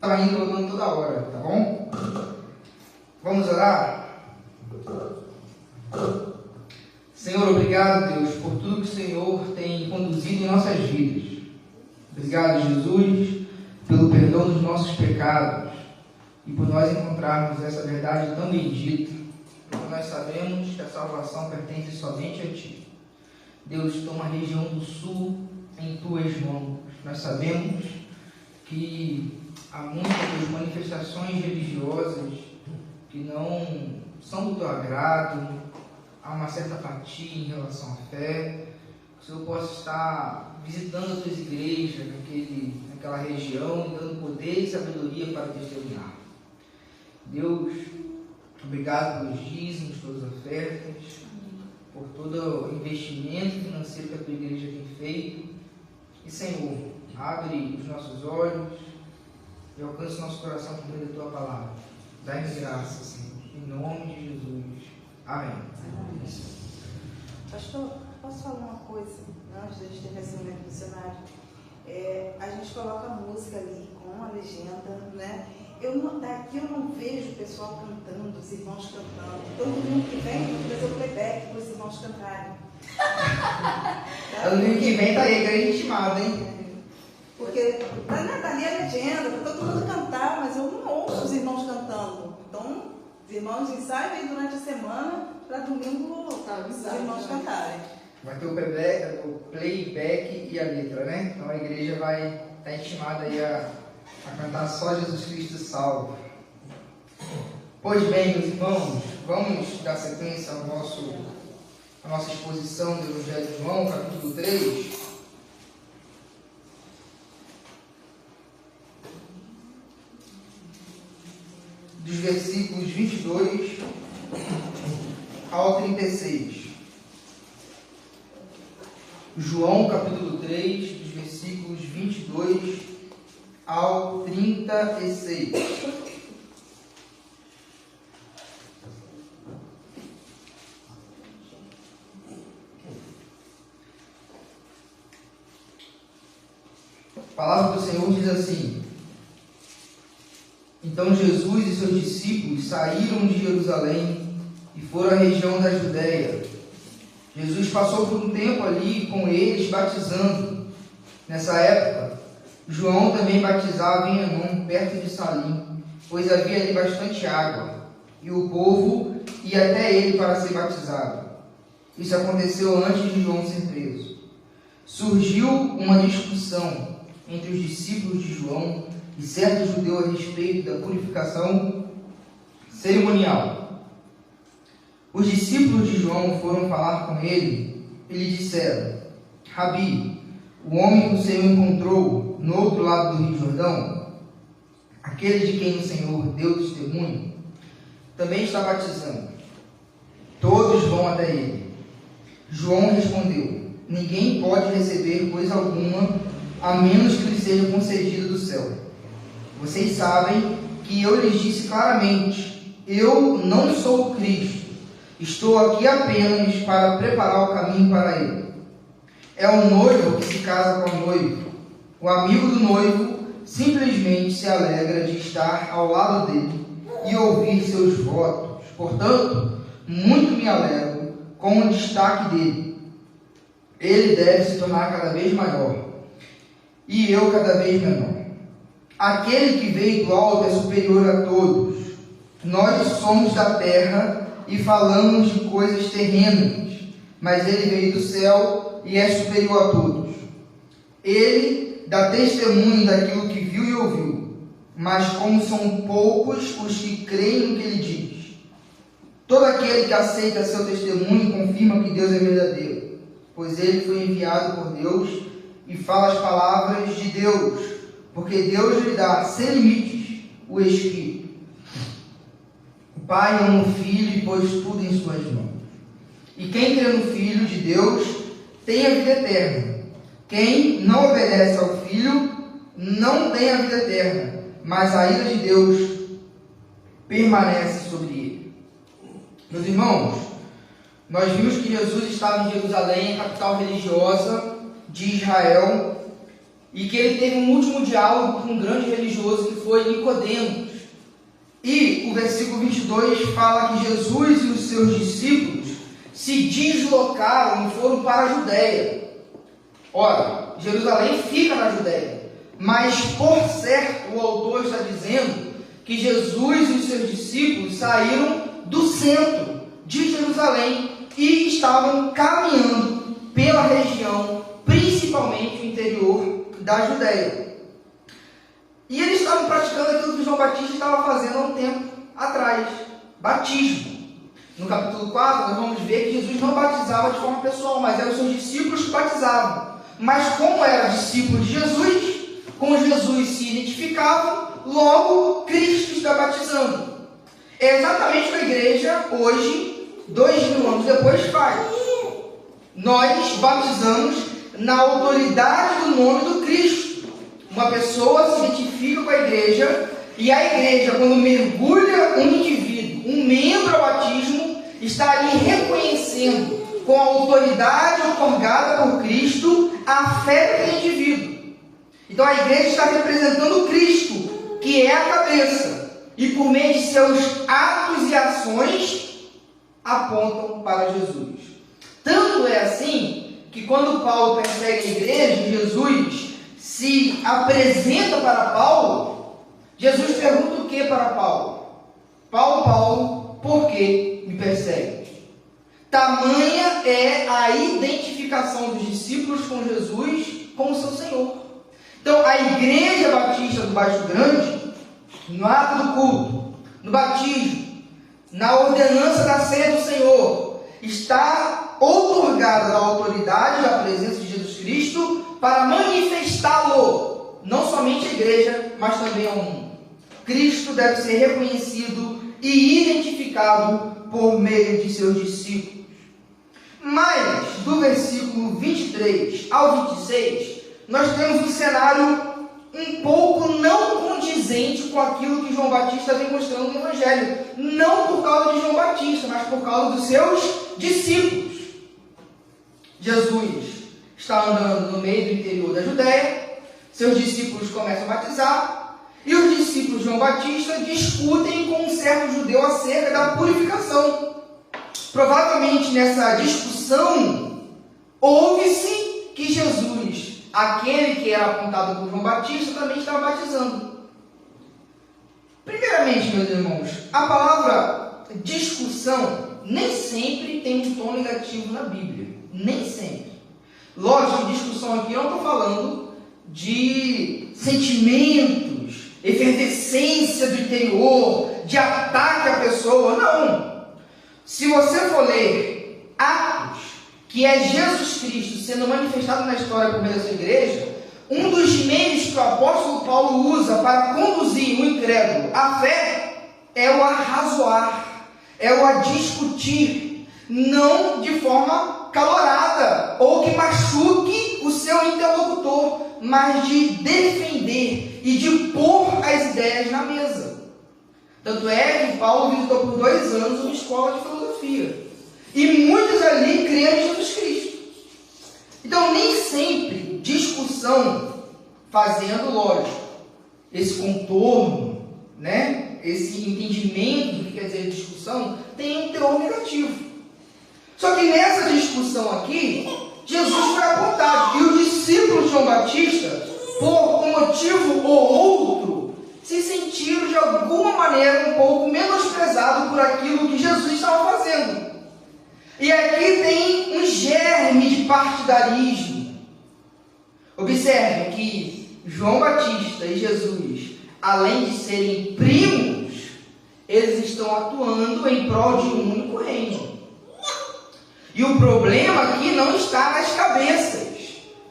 Estava indo rodando toda hora, tá bom? Vamos orar? Senhor, obrigado, Deus, por tudo que o Senhor tem conduzido em nossas vidas. Obrigado, Jesus, pelo perdão dos nossos pecados e por nós encontrarmos essa verdade tão bendita, porque nós sabemos que a salvação pertence somente a Ti. Deus, toma a região do sul em Tuas mãos. Nós sabemos que há muitas manifestações religiosas que não são do Teu agrado, há uma certa apatia em relação à fé. Que o Senhor possa estar visitando as Tuas igrejas naquela região e dando poder e sabedoria para testemunhar. Deus, obrigado pelos dízimos, pelas ofertas, por todo o investimento financeiro que a Tua igreja tem feito. E, Senhor, abre os nossos olhos e alcance o nosso coração por meio da Tua palavra. Dai-nos graça, Senhor, em nome de Jesus. Amém. Amém. Pastor, posso falar uma coisa antes da gente ter esse momento missionário? A gente coloca a música ali com a legenda, né? Daqui eu não vejo o pessoal cantando, os irmãos cantando. Todo mundo que vem, eu vou fazer o playback para os irmãos cantarem. Ano que vem tá aí a igreja intimada, hein? Porque tá ali a legenda, para todo mundo cantar, mas eu não ouço os irmãos cantando. Então, os irmãos ensaiam aí durante a semana para domingo os irmãos cantarem. Vai ter o playback e a letra, né? Então a igreja vai estar intimada aí a cantar só Jesus Cristo salvo. Pois bem, meus irmãos, vamos dar sequência à nossa exposição do Evangelho de João, capítulo 3. Dos versículos 22 ao 36. João, capítulo 3, dos versículos 22 ao 36. A palavra do Senhor diz assim: Então Jesus e seus discípulos saíram de Jerusalém e foram à região da Judéia. Jesus passou por um tempo ali com eles batizando. Nessa época, João também batizava em Enom, perto de Salim, pois havia ali bastante água, e o povo ia até ele para ser batizado. Isso aconteceu antes de João ser preso. Surgiu uma discussão entre os discípulos de João e certo judeu a respeito da purificação cerimonial. Os discípulos de João foram falar com ele e lhe disseram: Rabi, o homem que o Senhor encontrou no outro lado do Rio Jordão, aquele de quem o Senhor deu testemunho, também está batizando. Todos vão até ele. João respondeu: Ninguém pode receber coisa alguma a menos que lhe seja concedido do céu. Vocês sabem que eu lhes disse claramente: eu não sou o Cristo. Estou aqui apenas para preparar o caminho para ele. É o noivo que se casa com o noivo. O amigo do noivo simplesmente se alegra de estar ao lado dele e ouvir seus votos. Portanto, muito me alegro com o destaque dele. Ele deve se tornar cada vez maior e eu cada vez menor. Aquele que veio do alto é superior a todos. Nós somos da terra e falamos de coisas terrenas, mas ele veio do céu e é superior a todos. Ele dá testemunho daquilo que viu e ouviu, mas como são poucos os que creem no que ele diz, todo aquele que aceita seu testemunho confirma que Deus é verdadeiro, pois ele foi enviado por Deus e fala as palavras de Deus, porque Deus lhe dá sem limites o Espírito. O Pai ama o Filho e pôs tudo em suas mãos. E quem crê no Filho de Deus tem a vida eterna. Quem não obedece ao Filho não tem a vida eterna, mas a ira de Deus permanece sobre ele. Meus irmãos, nós vimos que Jesus estava em Jerusalém, a capital religiosa de Israel, e que ele teve um último diálogo com um grande religioso que foi Nicodemos. E o versículo 22 fala que Jesus e os seus discípulos se deslocaram e foram para a Judéia. Ora, Jerusalém fica na Judéia, mas por certo o autor está dizendo que Jesus e os seus discípulos saíram do centro de Jerusalém e estavam caminhando pela região, principalmente o interior da Judéia. E eles estavam praticando aquilo que João Batista estava fazendo há um tempo atrás, batismo. No capítulo 4, nós vamos ver que Jesus não batizava de forma pessoal, mas eram os seus discípulos que batizavam. Mas como era discípulo de Jesus, com Jesus se identificavam, logo Cristo está batizando. É exatamente o que a igreja hoje, 2000 anos depois, faz. Nós batizamos na autoridade do nome do Cristo. Uma pessoa se identifica com a igreja, e a igreja, quando mergulha um indivíduo, um membro ao batismo, está ali reconhecendo com a autoridade otorgada por Cristo a fé daquele indivíduo. Então a igreja está representando Cristo, que é a cabeça, e por meio de seus atos e ações apontam para Jesus. Tanto é assim que quando Paulo persegue a igreja, Jesus se apresenta para Paulo, Jesus pergunta o que para Paulo? Paulo, por que me persegue? Tamanha é a identificação dos discípulos com Jesus, com o seu Senhor. Então, a Igreja Batista do Baixo Grande, no ato do culto, no batismo, na ordenança da ceia do Senhor, está outorgada da autoridade da presença de Jesus Cristo para manifestá-lo, não somente a igreja, mas também ao mundo. Cristo deve ser reconhecido e identificado por meio de seus discípulos. Mas, do versículo 23 ao 26, nós temos um cenário um pouco não condizente com aquilo que João Batista vem mostrando no Evangelho. Não por causa de João Batista, mas por causa dos seus discípulos. Jesus está andando no meio do interior da Judéia, seus discípulos começam a batizar, e os discípulos de João Batista discutem com um certo judeu acerca da purificação. Provavelmente nessa discussão, ouve-se que Jesus, aquele que era apontado por João Batista, também estava batizando. Primeiramente, meus irmãos, a palavra discussão nem sempre tem um tom negativo na Bíblia. Nem sempre. Lógico, discussão aqui eu não estou falando de sentimentos, efervescência do interior, de ataque à pessoa. Não. Se você for ler Atos, que é Jesus Cristo sendo manifestado na história por meio da sua igreja, um dos meios que o apóstolo Paulo usa para conduzir o incrédulo à fé é o arrazoar, é o a discutir, não de forma calorada ou que machuque o seu interlocutor, mas de defender e de pôr as ideias na mesa. Tanto é que Paulo visitou por 2 anos uma escola de filosofia. E muitos ali creram em Jesus Cristo. Então, nem sempre discussão, fazendo, lógico, esse contorno, né, esse entendimento do que quer dizer discussão, tem um teor negativo. Só que nessa discussão aqui, Jesus foi apontado. E os discípulos de João Batista, por um motivo ou outro, se sentiram de alguma maneira um pouco menosprezados por aquilo que Jesus estava fazendo. E aqui tem um germe de partidarismo. Observe que João Batista e Jesus, além de serem primos, eles estão atuando em prol de um único reino. E o problema aqui não está nas cabeças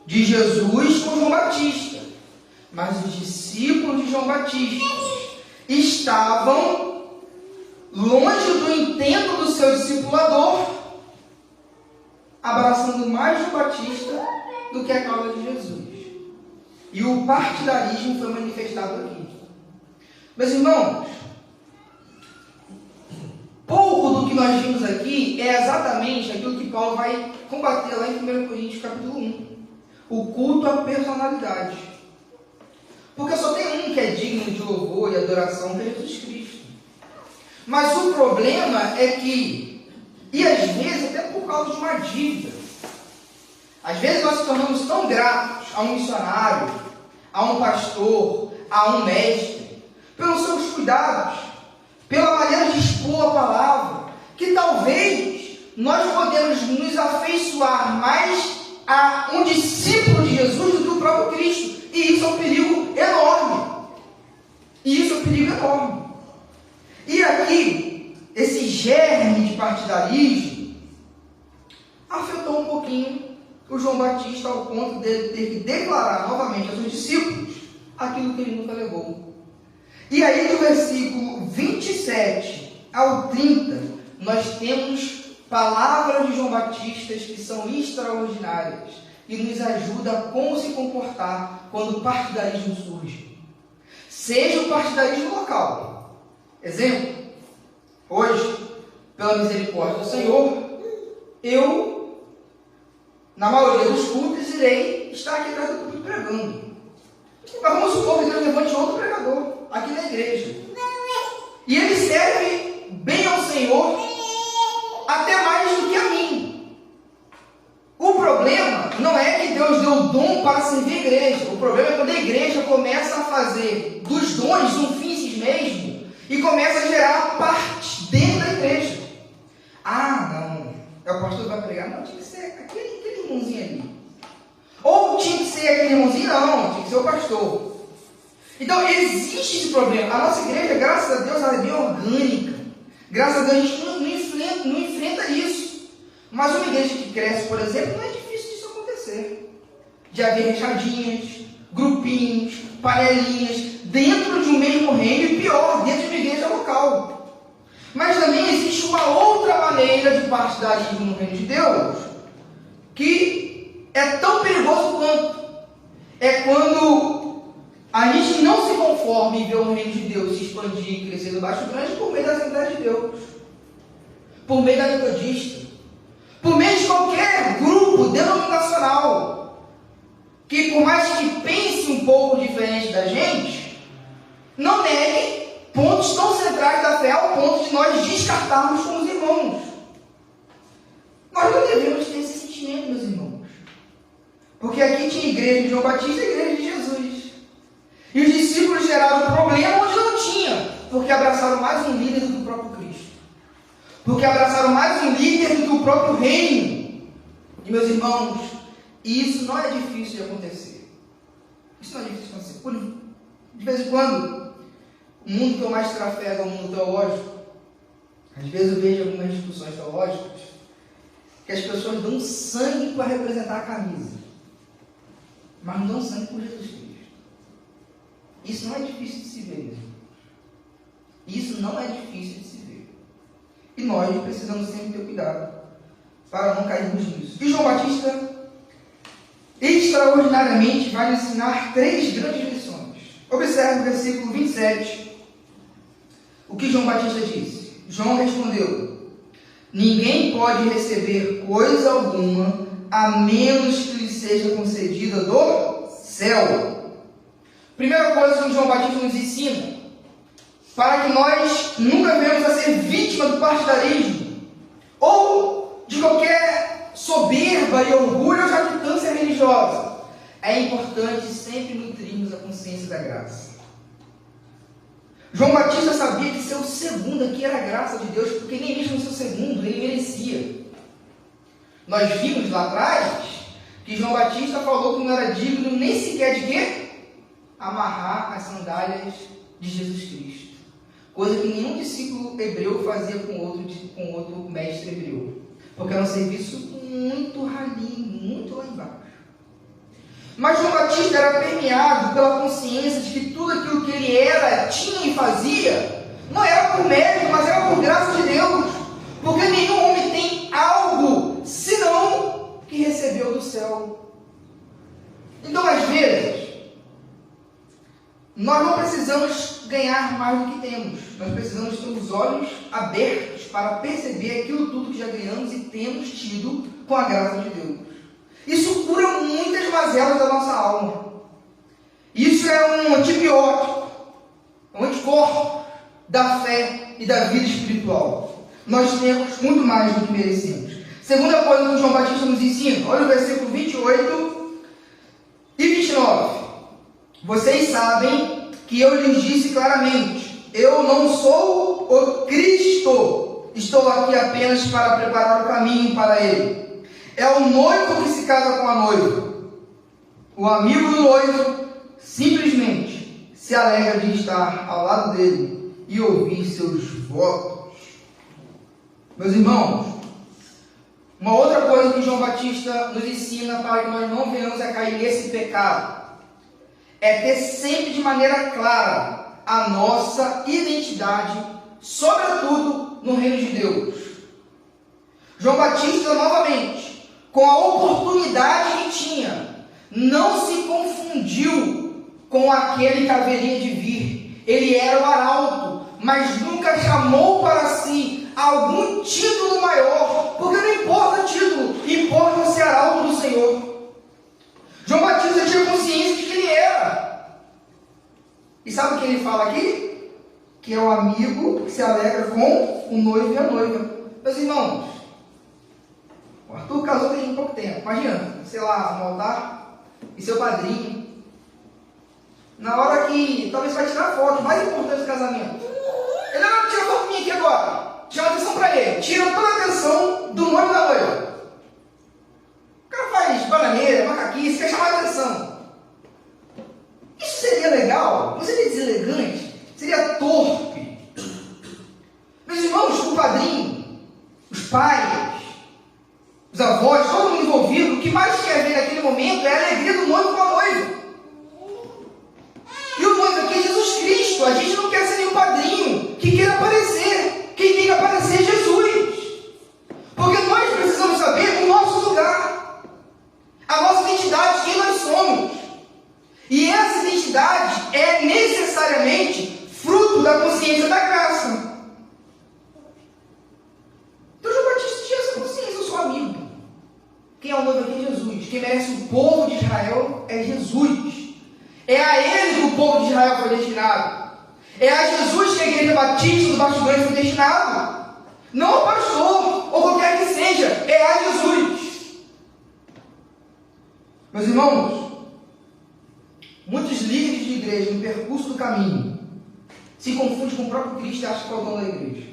de Jesus com João Batista, mas os discípulos de João Batista estavam longe do intento do seu discipulador, abraçando mais João Batista do que a causa de Jesus. E o partidarismo foi manifestado aqui. Meus irmãos, pouco do que nós vimos aqui é exatamente aquilo que Paulo vai combater lá em 1 Coríntios capítulo 1. O culto à personalidade. Porque só tem um que é digno de louvor e adoração, que é Jesus Cristo. Mas o problema é que, e às vezes até por causa de uma dívida, às vezes nós nos tornamos tão gratos a um missionário, a um pastor, a um mestre, pelos seus cuidados, pela maneira de expor a palavra, que talvez nós podemos nos afeiçoar mais a um discípulo de Jesus do que o próprio Cristo. E isso é um perigo enorme. E aqui, esse germe de partidarismo afetou um pouquinho o João Batista ao ponto de ter que declarar novamente aos seus discípulos aquilo que ele nunca legou. E aí, do versículo 27 ao 30, nós temos palavras de João Batista que são extraordinárias e nos ajudam a como se comportar quando o partidarismo surge. Seja o partidarismo local. Exemplo, hoje, pela misericórdia do Senhor, eu, na maioria dos cultos, irei estar aqui atrás do púlpito pregando. Mas vamos supor que Deus levante outro pregador aqui na igreja. E ele serve bem ao Senhor até mais do que a mim. O problema não é que Deus deu o dom para servir a igreja. O problema é quando a igreja começa a fazer dos dons um fim em si mesmo e começa a gerar parte dentro da igreja. Ah, não. O pastor vai pregar. Não, tinha que ser aquele irmãozinho ali. Ou tinha que ser aquele irmãozinho? Não, tinha que ser o pastor. Então, existe esse problema. A nossa igreja, graças a Deus, ela é bem orgânica. Graças a Deus, a gente não enfrenta isso. Mas uma igreja que cresce, por exemplo, não é difícil disso acontecer. De haver rechadinhas, grupinhos, panelinhas, dentro de um mesmo reino e pior, dentro de uma igreja local. Mas também existe uma outra maneira de partidarismo no reino de Deus, que é tão perigoso quanto. É quando a gente não se conforma em ver o reino de Deus se expandir e crescer no Baixo Grande por meio da Assembleia de Deus, por meio da Metodista, por meio de qualquer grupo denominacional, que por mais que pense um pouco diferente da gente, não negue pontos tão centrais da fé ao ponto de nós descartarmos como os irmãos. Nós não devemos ter esse sentimento, meus irmãos. Porque aqui tinha igreja de João Batista e igreja de Jesus. E os discípulos geraram um problema onde não tinha, porque abraçaram mais um líder do que o próprio Cristo. Porque abraçaram mais um líder do que o próprio reino. E, meus irmãos, isso não é difícil de acontecer. Isso não é difícil de acontecer. De vez em quando, o mundo que eu mais trafego é o mundo teológico. Às vezes eu vejo algumas discussões teológicas que as pessoas dão sangue para representar a camisa, mas não dão sangue por Jesus Cristo. Isso não é difícil de se ver, meus irmãos. Isso não é difícil de se ver. E nós precisamos sempre ter cuidado para não cairmos nisso. E João Batista, extraordinariamente, vai nos ensinar 3 grandes lições. Observe o versículo 27. O que João Batista disse? João respondeu: ninguém pode receber coisa alguma a menos que lhe seja concedida do céu. Primeira coisa que João Batista nos ensina, para que nós nunca venhamos a ser vítima do partidarismo ou de qualquer soberba e orgulho ou jactância religiosa, é importante sempre nutrirmos a consciência da graça. João Batista sabia que seu segundo aqui era a graça de Deus, porque nem mesmo o seu segundo ele merecia. Nós vimos lá atrás que João Batista falou que não era digno nem sequer de quê? Amarrar as sandálias de Jesus Cristo. Coisa que nenhum discípulo hebreu fazia com outro mestre hebreu. Porque era um serviço muito ralinho, muito lá embaixo. Mas João Batista era permeado pela consciência de que tudo aquilo que ele era, tinha e fazia, não era por mérito, mas era por graça de Deus. Porque nenhum homem tem algo, senão que recebeu do céu. Então, às vezes, nós não precisamos ganhar mais do que temos. Nós precisamos ter os olhos abertos para perceber aquilo tudo que já ganhamos e temos tido com a graça de Deus. Isso cura muitas mazelas da nossa alma. Isso Isso é um antibiótico, é um anticorpo da fé e da vida espiritual. Nós temos muito mais do que merecemos. Segunda coisa que João Batista nos ensina, olha o versículo 28 e 29. Vocês sabem que eu lhes disse claramente, eu não sou o Cristo, estou aqui apenas para preparar o caminho para ele. É o noivo que se casa com a noiva. O amigo do noivo simplesmente se alegra de estar ao lado dele e ouvir seus votos. Meus irmãos, uma outra coisa que João Batista nos ensina para que nós não venhamos a cair nesse pecado é ter sempre de maneira clara a nossa identidade, sobretudo no reino de Deus. João Batista, novamente, com a oportunidade que tinha, não se confundiu com aquele que haveria de vir. Ele era o arauto, mas nunca chamou para si algum título maior, porque não importa o título, importa ser arauto do Senhor. João Batista tinha consciência de que ele era. E sabe o que ele fala aqui? Que é o amigo que se alegra com o noivo e a noiva. Meus irmãos, o Arthur casou tem pouco tempo. Imagina, sei lá, no altar e seu padrinho. Na hora que talvez vai tirar a foto mais importante do casamento. Ele não tira a foto minha aqui agora. Chama atenção para ele. Tira toda a atenção do noivo e da noiva. O cara faz bananeira, macaquice, quer chamar a atenção. Isso seria legal? Não seria deselegante? Seria torpe? Meus irmãos, o padrinho, os pais, os avós, todo mundo envolvido, o que mais quer ver naquele momento é a alegria do noivo com a noiva. E o noivo aqui é Jesus Cristo. A gente não quer ser nenhum padrinho que queira aparecer. Quem tem que aparecer é Jesus. Porque nós precisamos saber o nosso lugar, a nossa identidade, quem nós somos. E essa identidade é necessariamente fruto da consciência da graça. Então João Batista tinha essa consciência, eu sou amigo. Quem é o noivo aqui é Jesus. Quem merece o povo de Israel é Jesus. É a ele que o povo de Israel foi destinado. É a Jesus que a igreja batista do Baixo Grande foi destinado. Não ao pastor, ou qualquer que seja. É a Jesus. Meus irmãos, muitos líderes de igreja no percurso do caminho se confundem com o próprio Cristo e acham que é o dono da igreja.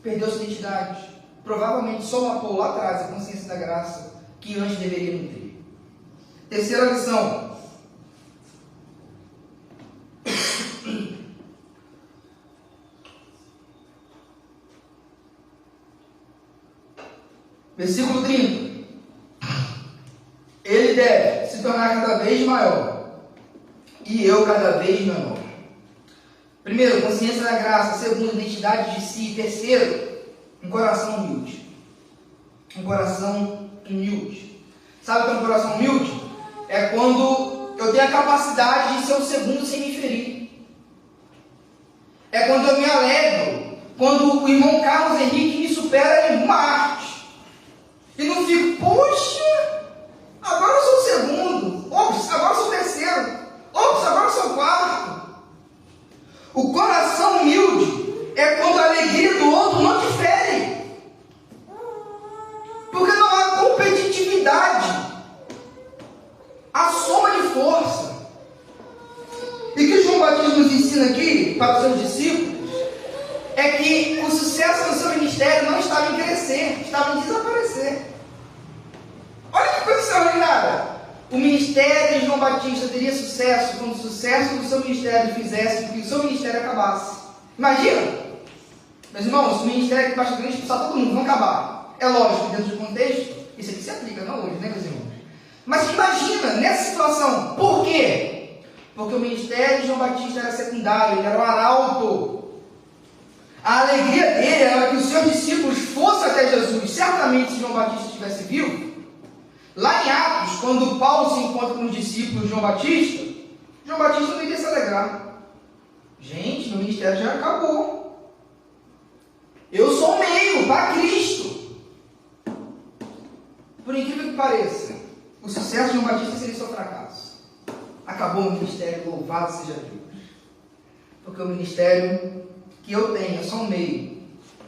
Perdeu sua identidade. Provavelmente só matou lá atrás a consciência da graça que antes deveria nutrir. Terceira lição. Versículo 30. Ele deve se tornar cada vez maior e eu cada vez menor. Primeiro, consciência da graça. Segundo, identidade de si. Terceiro, um coração humilde. Um coração humilde. Sabe o que é um coração humilde? É quando eu tenho a capacidade de ser o segundo sem me ferir. É quando eu me alegro. Quando o irmão Carlos Henrique me supera em uma arte. E não fico, poxa, agora eu sou o segundo. Ops, agora eu sou o terceiro. Ops, agora eu sou o quarto. O coração humilde é quando a alegria do outro não te fere. Porque não há competitividade. Há soma de força. E o que João Batista nos ensina aqui para os seus discípulos é que o sucesso do seu ministério não estava em crescer, estava em desaparecer. Olha que coisa extraordinária. O ministério de João Batista teria sucesso quando o sucesso do seu ministério fizesse com que o seu ministério acabasse. Imagina, meus irmãos, o ministério que basta grande expulsar todo mundo, vão acabar. É lógico, dentro do contexto, isso aqui se aplica, não hoje, né, meus irmãos? Mas imagina, nessa situação, por quê? Porque o ministério de João Batista era secundário, ele era um arauto. A alegria dele era que os seus discípulos fossem até Jesus. Certamente, se João Batista estivesse vivo, lá em Atos, quando Paulo se encontra com os discípulos de João Batista não iria se alegrar. Gente, meu ministério já acabou. Eu sou o meio para Cristo. Por incrível que pareça, o sucesso de João Batista seria seu fracasso. A acabou o ministério, louvado seja Deus. Porque o ministério que eu tenho é só um meio,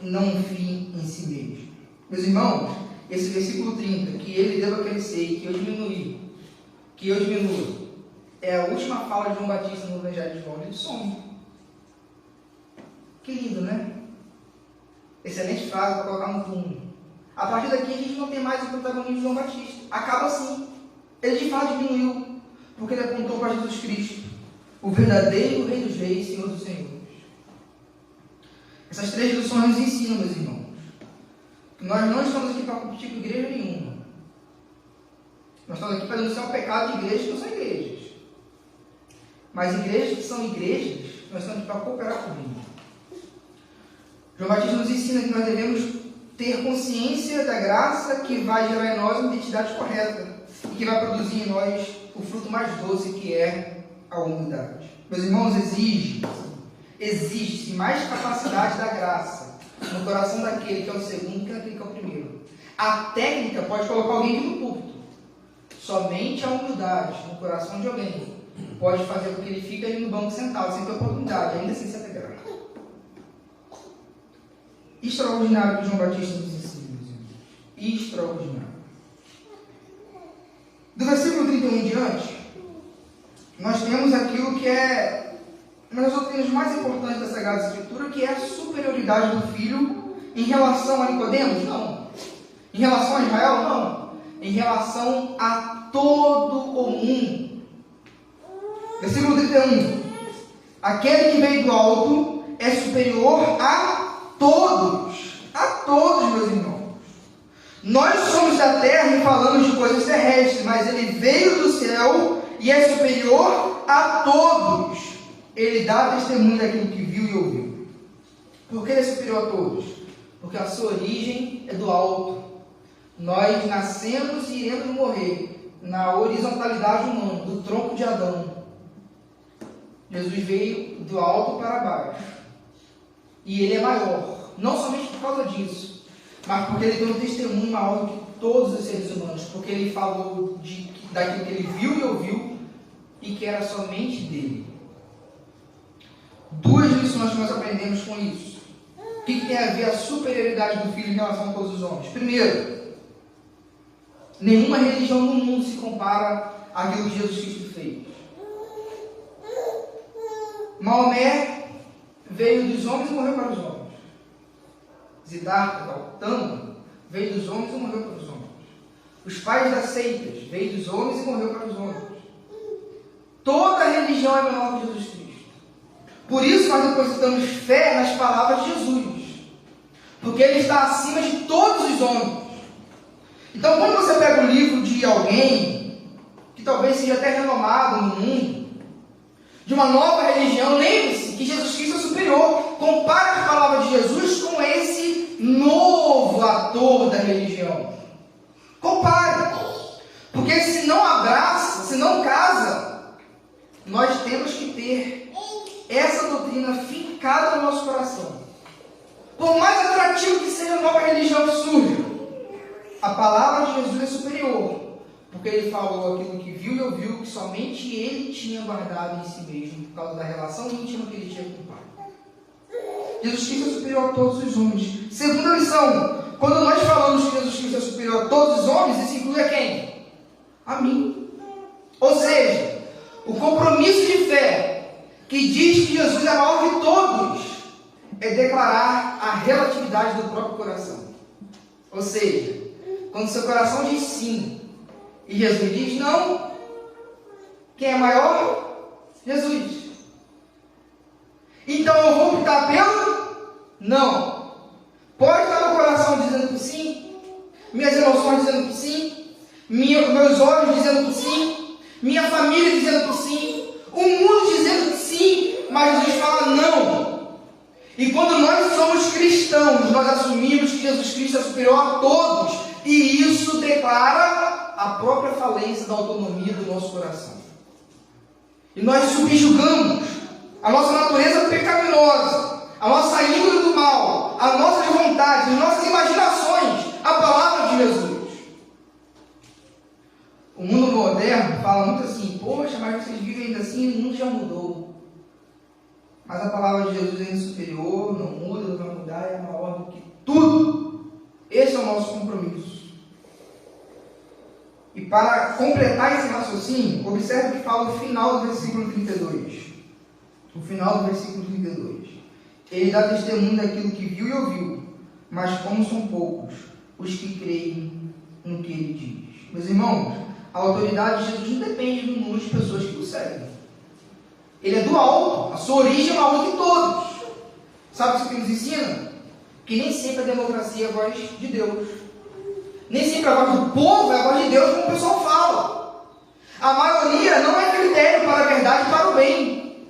e não um fim em si mesmo. Meus irmãos, esse versículo 30, que ele deva crescer e que eu diminua, é a última fala de João Batista no Evangelho de João. Ele some. Que lindo, né? Excelente frase para colocar no fundo. A partir daqui a gente não tem mais o protagonismo de João Batista. Acaba assim. Ele de fato diminuiu, porque ele apontou para Jesus Cristo, o verdadeiro Rei dos Reis, Senhor dos Senhores. Essas três lições nos ensinam, meus irmãos, que nós não estamos aqui para competir com igreja nenhuma. Nós estamos aqui para denunciar o pecado de igrejas que não são igrejas. Mas igrejas que são igrejas, nós estamos aqui para cooperar com eles. João Batista nos ensina que nós devemos ter consciência da graça que vai gerar em nós uma identidade correta e que vai produzir em nós o fruto mais doce, que é a humildade. Meus irmãos, existe mais capacidade da graça no coração daquele que é o segundo que naquele que é o primeiro. A técnica pode colocar alguém aqui no púlpito. Somente a humildade no coração de alguém pode fazer com que ele fique ali no banco sentado, sem ter oportunidade, ainda sem se alegrar. Extraordinário que João Batista nos ensina, meus irmãos. Extraordinário. Do versículo 31 em diante, nós temos aquilo que é uma das doutrinas mais importantes da Sagrada Escritura, que é a superioridade do Filho em relação a Nicodemos? Não. Em relação a Israel? Não. Em relação a todo o mundo. Versículo 31. Aquele que veio do alto é superior a todos. A todos, meus irmãos. Nós somos da terra e falamos de coisas terrestres, mas ele veio do céu e é superior a todos. Ele dá testemunho daquilo que viu e ouviu. Por que ele é superior a todos? Porque a sua origem é do alto. Nós nascemos e iremos morrer na horizontalidade humana, do tronco de Adão. Jesus veio do alto para baixo. E ele é maior. Não somente por causa disso, mas porque ele tem um testemunho maior do que todos os seres humanos. Porque ele falou daquilo que ele viu e ouviu e que era somente dele. Duas lições que nós aprendemos com isso. O que tem a ver a superioridade do Filho em relação a todos os homens? Primeiro, nenhuma religião no mundo se compara àquilo que Jesus Cristo fez. Maomé veio dos homens e morreu para os homens. Siddhartha Gautama veio dos homens e morreu para os homens. Os pais das seitas veio dos homens e morreu para os homens. Toda religião é menor que Jesus Cristo. Por isso nós depositamos fé nas palavras de Jesus, porque ele está acima de todos os homens. Então, quando você pega o livro de alguém que talvez seja até renomado no mundo, de uma nova religião, lembre-se que Jesus Cristo é superior. Compare as palavras de Jesus com esse novo ator da religião. Compare. Porque se não abraça, se não casa, nós temos que ter essa doutrina fincada no nosso coração. Por mais atrativo que seja a nova religião que surja, a palavra de Jesus é superior. Porque ele falou aquilo que viu e ouviu, que somente ele tinha guardado em si mesmo, por causa da relação íntima que ele tinha com o Pai. Jesus Cristo é superior a todos os homens. Segunda lição, quando nós falamos que Jesus Cristo é superior a todos os homens, isso inclui a quem? A mim. Ou seja, o compromisso de fé que diz que Jesus é maior que todos é declarar a relatividade do próprio coração. Ou seja, quando seu coração diz sim e Jesus diz não, quem é maior? Jesus. Então eu vou optar pelo não. Pode estar meu coração dizendo que sim, minhas emoções dizendo que sim, meus olhos dizendo que sim, minha família dizendo que sim, o mundo dizendo que sim, mas Jesus fala não. E quando nós somos cristãos, nós assumimos que Jesus Cristo é superior a todos, e isso declara a própria falência da autonomia do nosso coração. E nós subjugamos a nossa natureza pecaminosa, a nossa índole do mal, as nossas vontades, as nossas imaginações, a palavra de Jesus. O mundo moderno fala muito assim, poxa, mas mas vocês vivem ainda assim e o mundo já mudou. Mas a palavra de Jesus é superior, não muda, não vai mudar, é maior do que tudo. Esse é o nosso compromisso. E para completar esse raciocínio, observe o que fala no final do versículo 32. No final do versículo 32. Ele dá testemunho daquilo que viu e ouviu, mas como são poucos os que creem no que ele diz. Meus irmãos, a autoridade de Jesus não depende do número de pessoas que o seguem. Ele é do alto, a sua origem é maior que todos. Sabe o que isso nos ensina? Que nem sempre a democracia é a voz de Deus. Nem sempre a voz do povo é a voz de Deus, como o pessoal fala. A maioria não é critério para a verdade e para o bem.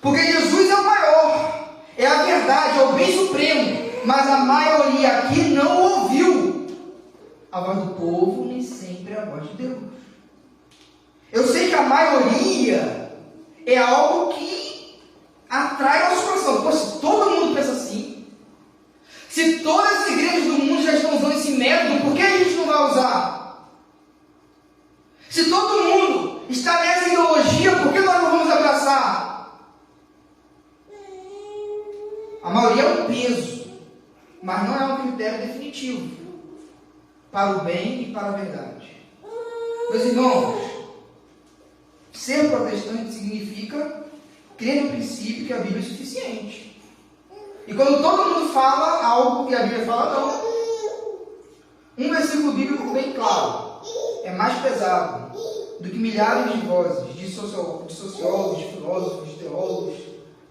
Porque Jesus é o maior, é a verdade, é o bem supremo. Mas a maioria aqui não ouviu. A voz do povo nem sempre é a voz de Deus. Eu sei que a maioria é algo que atrai nosso coração. Poxa, se todo mundo pensa assim, se todas as igrejas do mundo já estão usando esse método, por que a gente não vai usar? Se todo mundo está nessa ideologia, por que nós não vamos abraçar? A maioria é um peso, mas não é um critério definitivo para o bem e para a verdade. Meus irmãos, ser protestante significa crer no princípio que a Bíblia é suficiente. E quando todo mundo fala algo que a Bíblia fala, não. Um versículo bíblico bem claro é mais pesado do que milhares de vozes de sociólogos, de filósofos, de teólogos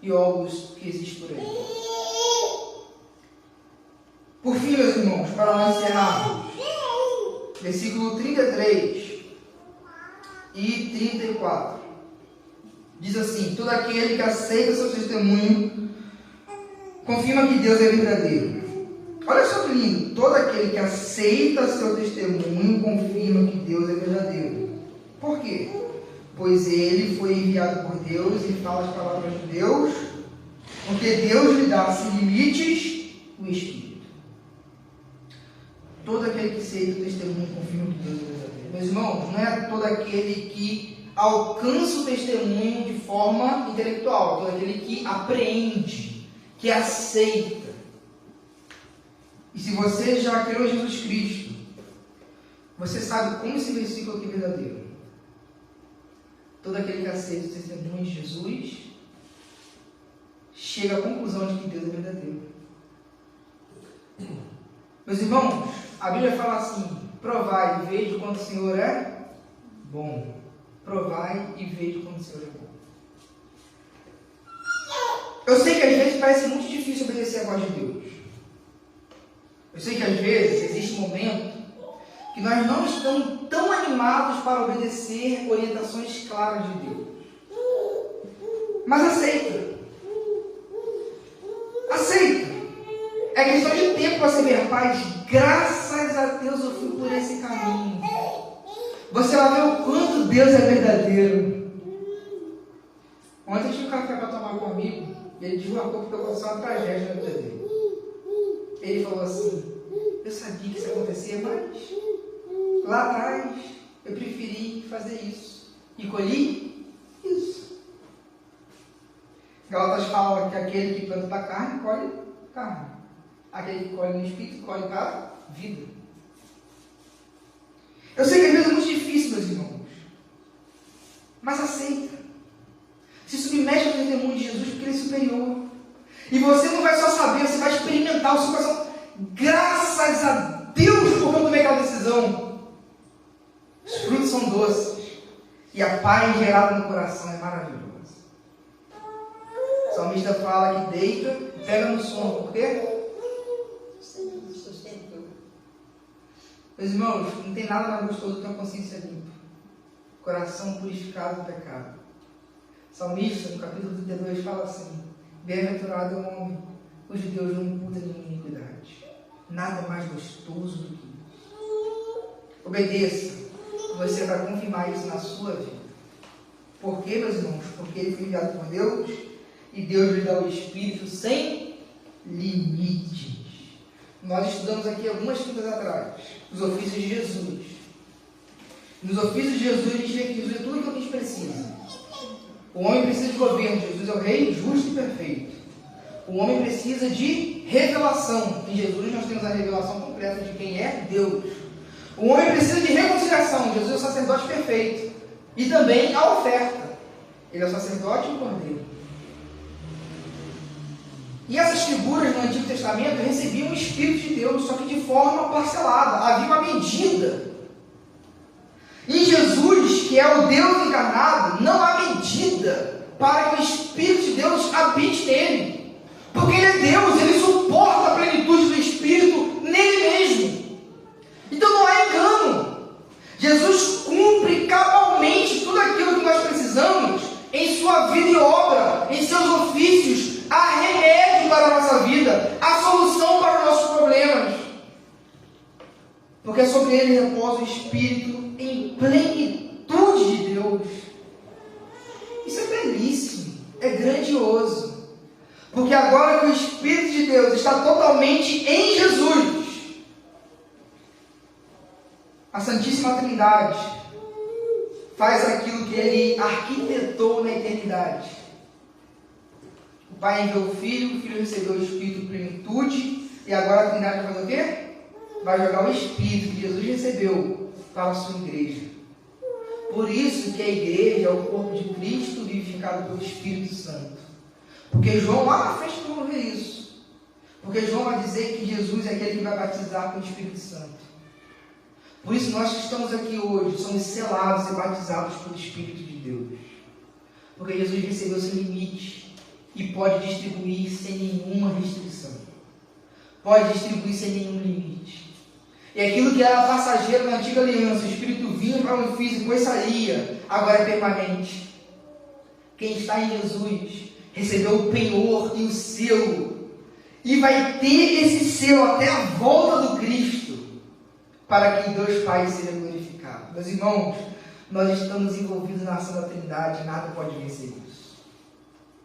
e ólogos que existem por aí. Por fim, meus irmãos, para nós encerrarmos, versículo 33 e 34, diz assim: todo aquele que aceita seu testemunho confirma que Deus é verdadeiro. Olha só que lindo. Todo aquele que aceita seu testemunho confirma que Deus é verdadeiro. Por quê? Pois ele foi enviado por Deus e fala as palavras de Deus, porque Deus lhe dá sem limites o Espírito. Todo aquele que aceita o testemunho confirma que Deus é verdadeiro. Meus irmãos, não é todo aquele que alcança o testemunho de forma intelectual, todo aquele que apreende, que aceita. E se você já creu em Jesus Cristo, você sabe como esse versículo aqui é verdadeiro. Todo aquele que aceita o testemunho de Jesus chega à conclusão de que Deus é verdadeiro. Meus irmãos, a Bíblia fala assim: provai e veja quanto o Senhor é bom. Provai e veja quanto o Senhor é bom. Eu sei que às vezes parece muito difícil obedecer a voz de Deus. Eu sei que às vezes existe um momento que nós não estamos tão animados para obedecer orientações claras de Deus. Mas aceita. Aceita. É questão de tempo para você ver, rapaz, graças a Deus eu fui por esse caminho. Você vai ver o quanto Deus é verdadeiro. Ontem eu tinha um café para tomar com um amigo, e ele desmarcou porque aconteceu uma tragédia na vida dele. Ele falou assim: eu sabia que isso ia acontecer, mas lá atrás eu preferi fazer isso. E colhi isso. Galatas fala que aquele que planta para a carne, colhe carne. Aquele que colhe no espírito, colhe para a vida. Eu sei que às vezes é muito difícil, meus irmãos, mas aceita. Se submete ao testemunho de Jesus, porque ele é superior. E você não vai só saber, você vai experimentar o seu coração. Graças a Deus por eu tomei aquela decisão. Os frutos são doces. E a paz gerada no coração é maravilhosa. O salmista fala que deita e pega no sono. Por quê? Meus irmãos, não tem nada mais gostoso do que uma consciência limpa. Coração purificado do pecado. O salmista, no capítulo 32, fala assim: bem-aventurado é o homem cujo Deus não imputa nenhuma iniquidade. Nada mais gostoso do que isso. Obedeça. Você vai confirmar isso na sua vida. Por quê, meus irmãos? Porque ele foi enviado por Deus e Deus lhe dá o Espírito sem limites. Nós estudamos aqui algumas quintas atrás os ofícios de Jesus. Nos ofícios de Jesus a gente vê que Jesus é tudo o que a gente precisa. O homem precisa de governo. Jesus é o rei justo e perfeito. O homem precisa de revelação. Em Jesus nós temos a revelação completa de quem é Deus. O homem precisa de reconciliação. Jesus é o sacerdote perfeito. E também a oferta. Ele é o sacerdote e o cordeiro. E essas figuras no Antigo Testamento recebiam o Espírito de Deus, só que de forma parcelada. Havia uma medida. Em Jesus, que é o Deus encarnado, não há medida para que o Espírito de Deus habite nele. Porque ele é Deus, ele suporta a plenitude do Espírito nele mesmo. Então não há engano. Jesus cumpre cabalmente tudo aquilo que nós precisamos em sua vida e obra, em seus ofícios. Há remédio para a nossa vida, há solução para os nossos problemas. Porque sobre ele repousa o Espírito em plenitude de Deus. Isso é belíssimo, é grandioso. Porque agora que o Espírito de Deus está totalmente em Jesus, a Santíssima Trindade faz aquilo que ele arquitetou na eternidade. O Pai enviou o Filho recebeu o Espírito em plenitude, e agora a Trindade vai fazer o quê? Vai jogar o Espírito que Jesus recebeu para a sua igreja. Por isso que a igreja é o corpo de Cristo vivificado pelo Espírito Santo. Porque João lá na frente não vai ver isso. Porque João vai dizer que Jesus é aquele que vai batizar com o Espírito Santo. Por isso nós que estamos aqui hoje somos selados e batizados pelo Espírito de Deus. Porque Jesus recebeu seu limite e pode distribuir sem nenhuma restrição. Pode distribuir sem nenhum limite. E aquilo que era passageiro na antiga aliança, o Espírito vinha para um físico e saía, agora é permanente. Quem está em Jesus recebeu o penhor e o selo, e vai ter esse selo até a volta do Cristo, para que Deus Pai seja glorificado. Meus irmãos, nós estamos envolvidos na ação da Trindade, nada pode vencer isso.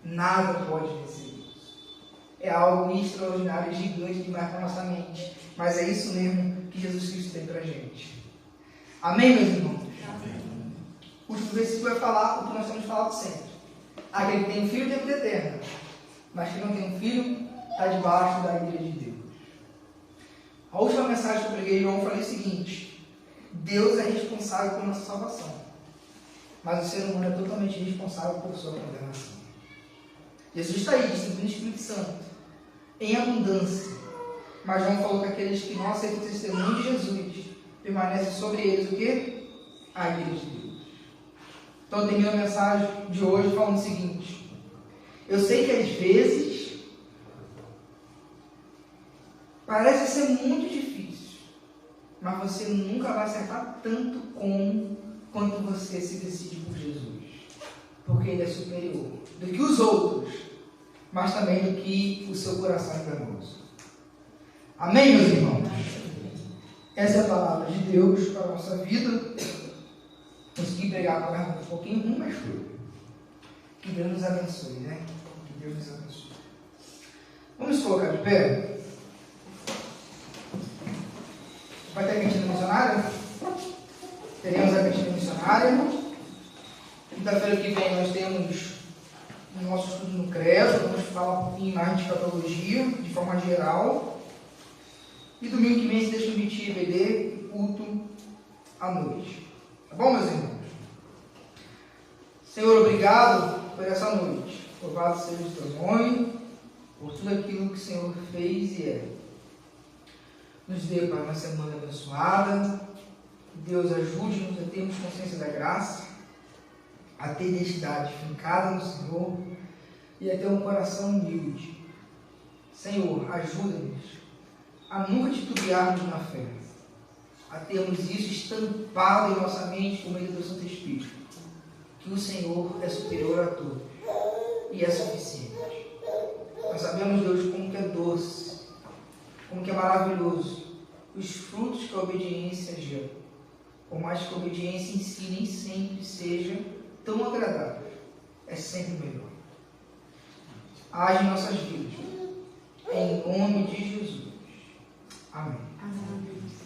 Nada pode vencer isso. É algo extraordinário, gigante demais para a nossa mente. Mas é isso mesmo que Jesus Cristo tem para a gente. Amém, meus irmãos? Amém. O último versículo vai falar o que nós temos falado sempre. Aquele que tem um filho tem vida eterna. Mas quem não tem um filho está debaixo da ira de Deus. A última mensagem que eu preguei, João, falei o seguinte: Deus é responsável por nossa salvação, mas o ser humano é totalmente responsável por sua condenação. Jesus está aí distribuindo o Espírito Santo em abundância, mas João falou que aqueles que não aceitam o testemunho de Jesus permanece sobre eles o quê? A ira de Deus. Então eu termino a mensagem de hoje falando o seguinte: eu sei que às vezes parece ser muito difícil, mas você nunca vai acertar tanto quanto você se decide por Jesus. Porque Ele é superior do que os outros, mas também do que o seu coração é enganoso. Amém, meus irmãos? Essa é a palavra de Deus para a nossa vida. Consegui pregar com a garganta um pouquinho ruim, mas foi. Que Deus nos abençoe, né? Que Deus nos abençoe. Vamos colocar de pé. Vai ter a cantina missionária? Teremos a cantina missionária. Quinta-feira que vem nós temos o nosso estudo no credo. Vamos falar um pouquinho mais de escatologia, de forma geral. E domingo que vem se deixa um EBD e culto à noite. Tá bom, meus irmãos? Senhor, obrigado por essa noite. Louvado seja o teu nome, por tudo aquilo que o Senhor fez e é. Nos dê para uma semana abençoada. Deus ajude-nos a termos consciência da graça, a ter identidade fincada no Senhor e a ter um coração humilde. Senhor, ajuda-nos a nunca titubearmos na fé, a termos isso estampado em nossa mente por meio do Santo Espírito, que o Senhor é superior a tudo e é suficiente. Nós sabemos, Deus, como que é doce, como que é maravilhoso os frutos que a obediência gera, por mais que a obediência em si nem sempre seja tão agradável, é sempre melhor. Age em nossas vidas, em nome de Jesus. Amém.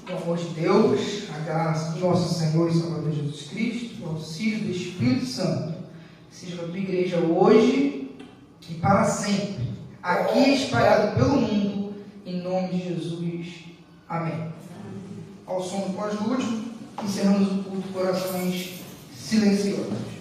Com o amor de Deus, a graça do nosso Senhor e Salvador Jesus Cristo, o auxílio do Espírito Santo, seja com a tua igreja hoje e para sempre, aqui espalhado pelo mundo, em nome de Jesus. Amém. Ao som do pós-lúdio, encerramos o culto, corações silenciosos.